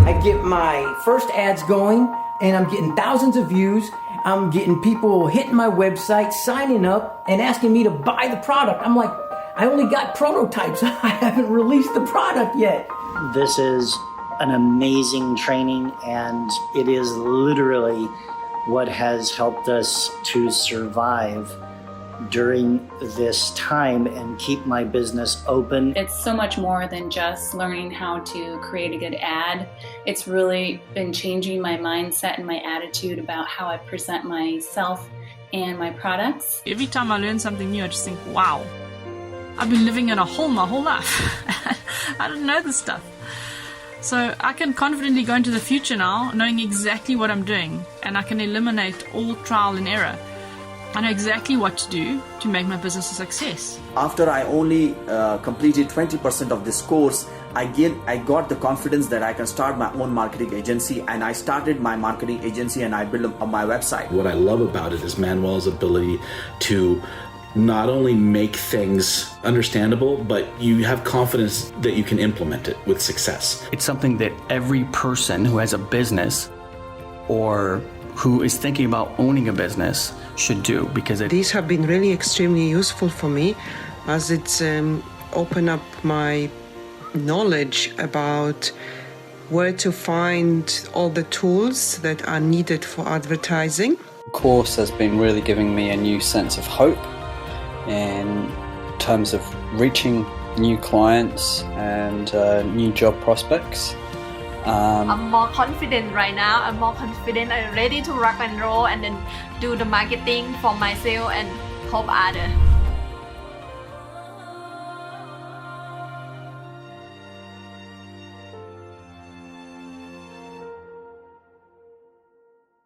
I get my first ads going, and I'm getting thousands of views. I'm getting people hitting my website, signing up, and asking me to buy the product. I'm like, I only got prototypes. I haven't released the product yet. This is an amazing training, and it is literally what has helped us to survive during this time and keep my business open. It's so much more than just learning how to create a good ad. It's really been changing my mindset and my attitude about how I present myself and my products. Every time I learn something new, I just think, wow, I've been living in a hole my whole life. I didn't know this stuff. So I can confidently go into the future now, knowing exactly what I'm doing, and I can eliminate all trial and error. I know exactly what to do to make my business a success. After I only completed 20% of this course, I got the confidence that I can start my own marketing agency, and I started my marketing agency and I built my website. What I love about it is Manuel's ability to not only make things understandable, but you have confidence that you can implement it with success. It's something that every person who has a business or who is thinking about owning a business should do, because these have been really extremely useful for me, as it's opened up my knowledge about where to find all the tools that are needed for advertising. The course has been really giving me a new sense of hope in terms of reaching new clients and new job prospects. I'm more confident right now. I'm more confident. I'm ready to rock and roll and then do the marketing for myself and help others.